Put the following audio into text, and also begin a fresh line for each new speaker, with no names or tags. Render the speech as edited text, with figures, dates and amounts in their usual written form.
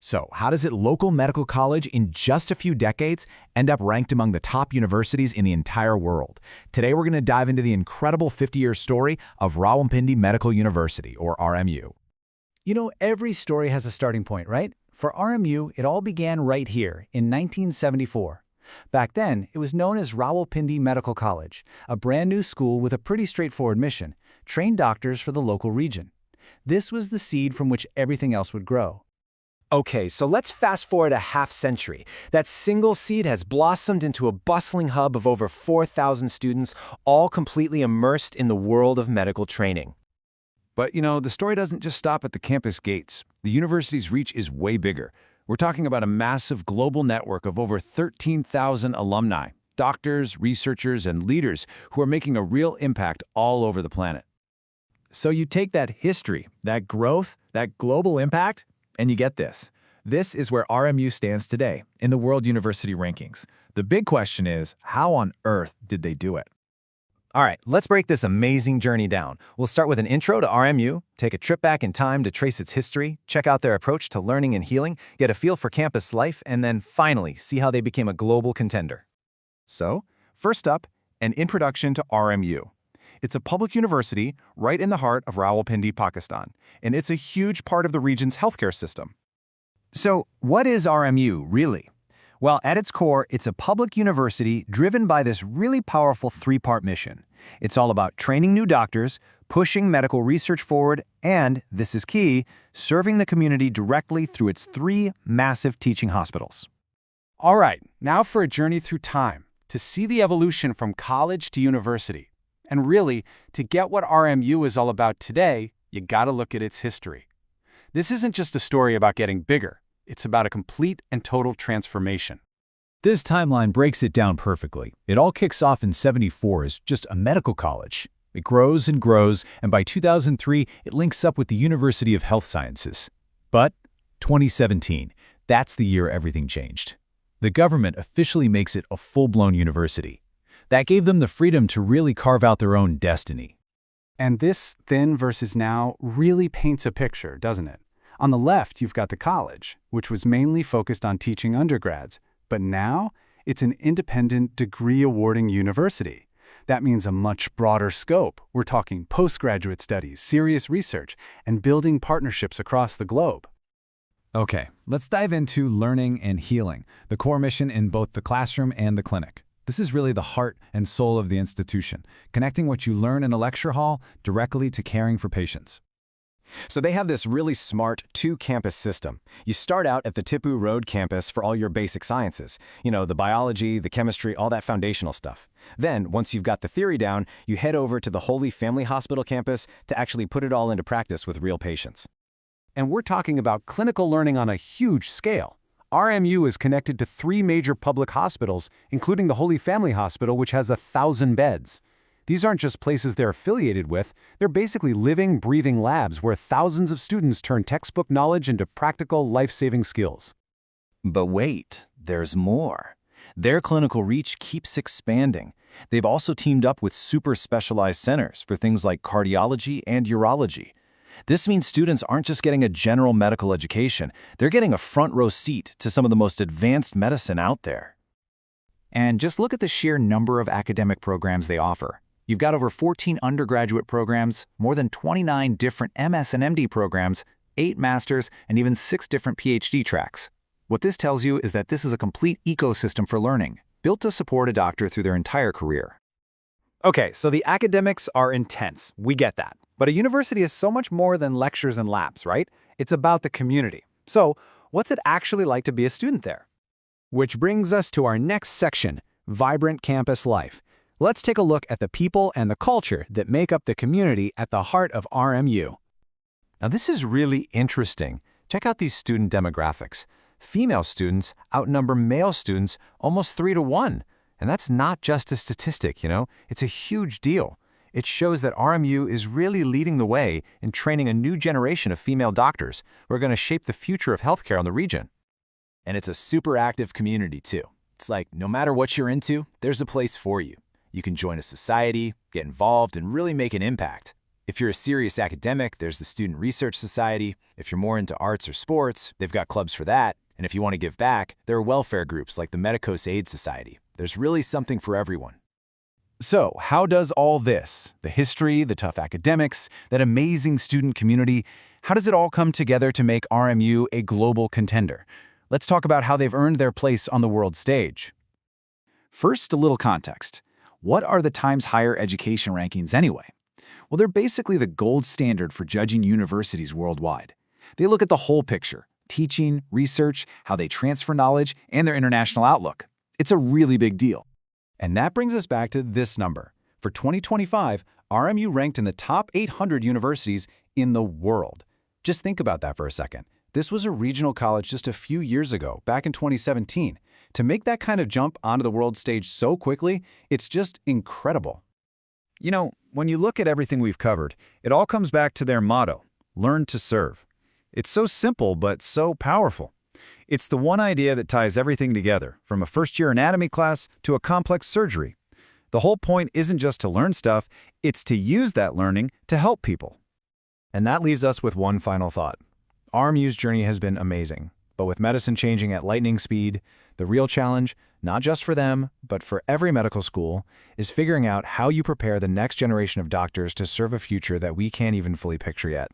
So, how does it local medical college in just a few decades end up ranked among the top universities in the entire world? Today, we're going to dive into the incredible 50-year story of Rawalpindi Medical University, or RMU.
You know, every story has a starting point, right? For RMU, it all began right here in 1974. Back then, it was known as Rawalpindi Medical College, a brand new school with a pretty straightforward mission: train doctors for the local region. This was the seed from which everything else would grow.
Okay, so let's fast forward a half century. That single seed has blossomed into a bustling hub of over 4,000 students, all completely immersed in the world of medical training.
But, you know, the story doesn't just stop at the campus gates. The university's reach is way bigger. We're talking about a massive global network of over 13,000 alumni, doctors, researchers, and leaders who are making a real impact all over the planet.
So you take that history, that growth, that global impact, and you get this. This is where RMU stands today in the World University Rankings. The big question is, how on earth did they do it?
All right, let's break this amazing journey down. We'll start with an intro to RMU, take a trip back in time to trace its history, check out their approach to learning and healing, get a feel for campus life, and then finally see how they became a global contender.
So, first up, an introduction to RMU. It's a public university right in the heart of Rawalpindi, Pakistan, and it's a huge part of the region's healthcare system. So, what is RMU, really? Well, at its core, it's a public university driven by this really powerful three-part mission. It's all about training new doctors, pushing medical research forward, and, this is key, serving the community directly through its three massive teaching hospitals.
All right, now for a journey through time, to see the evolution from college to university. And really, to get what RMU is all about today, you gotta look at its history. This isn't just a story about getting bigger. It's about a complete and total transformation.
This timeline breaks it down perfectly. It all kicks off in '74 as just a medical college. It grows and grows, and by 2003, it links up with the University of Health Sciences. But 2017, that's the year everything changed. The government officially makes it a full-blown university. That gave them the freedom to really carve out their own destiny.
And this then versus now really paints a picture, doesn't it? On the left, you've got the college, which was mainly focused on teaching undergrads, but now it's an independent degree-awarding university. That means a much broader scope. We're talking postgraduate studies, serious research, and building partnerships across the globe.
Okay, let's dive into learning and healing, the core mission in both the classroom and the clinic. This is really the heart and soul of the institution, connecting what you learn in a lecture hall directly to caring for patients.
So they have this really smart two-campus system. You start out at the Tipu Road campus for all your basic sciences. You know, the biology, the chemistry, all that foundational stuff. Then, once you've got the theory down, you head over to the Holy Family Hospital campus to actually put it all into practice with real patients.
And we're talking about clinical learning on a huge scale. RMU is connected to three major public hospitals, including the Holy Family Hospital, which has 1,000 beds. These aren't just places they're affiliated with, they're basically living, breathing labs where thousands of students turn textbook knowledge into practical, life-saving skills.
But wait, there's more. Their clinical reach keeps expanding. They've also teamed up with super specialized centers for things like cardiology and urology. This means students aren't just getting a general medical education, they're getting a front-row seat to some of the most advanced medicine out there. And just look at the sheer number of academic programs they offer. You've got over 14 undergraduate programs, more than 29 different MS and MD programs, 8 masters, and even 6 different PhD tracks. What this tells you is that this is a complete ecosystem for learning, built to support a doctor through their entire career.
Okay, so the academics are intense. We get that. But a university is so much more than lectures and labs, right? It's about the community. So, what's it actually like to be a student there?
Which brings us to our next section, vibrant campus life. Let's take a look at the people and the culture that make up the community at the heart of RMU.
Now, this is really interesting. Check out these student demographics. Female students outnumber male students almost 3 to 1. And that's not just a statistic, you know? It's a huge deal. It shows that RMU is really leading the way in training a new generation of female doctors who are going to shape the future of healthcare in the region. And it's a super active community, too. It's like, no matter what you're into, there's a place for you. You can join a society, get involved, and really make an impact.
If you're a serious academic, there's the Student Research Society. If you're more into arts or sports, they've got clubs for that. And if you want to give back, there are welfare groups like the Medicos Aid Society. There's really something for everyone.
So, how does all this, the history, the tough academics, that amazing student community, how does it all come together to make RMU a global contender? Let's talk about how they've earned their place on the world stage.
First, a little context. What are the Times Higher Education rankings anyway? Well, they're basically the gold standard for judging universities worldwide. They look at the whole picture: teaching, research, how they transfer knowledge, and their international outlook. It's a really big deal.
And that brings us back to this number. For 2025, RMU ranked in the top 800 universities in the world. Just think about that for a second. This was a regional college just a few years ago, back in 2017. To make that kind of jump onto the world stage so quickly, it's just incredible.
You know, when you look at everything we've covered, it all comes back to their motto, learn to serve. It's so simple, but so powerful. It's the one idea that ties everything together, from a first-year anatomy class to a complex surgery. The whole point isn't just to learn stuff, it's to use that learning to help people.
And that leaves us with one final thought. RMU's journey has been amazing, but with medicine changing at lightning speed, the real challenge, not just for them, but for every medical school, is figuring out how you prepare the next generation of doctors to serve a future that we can't even fully picture yet.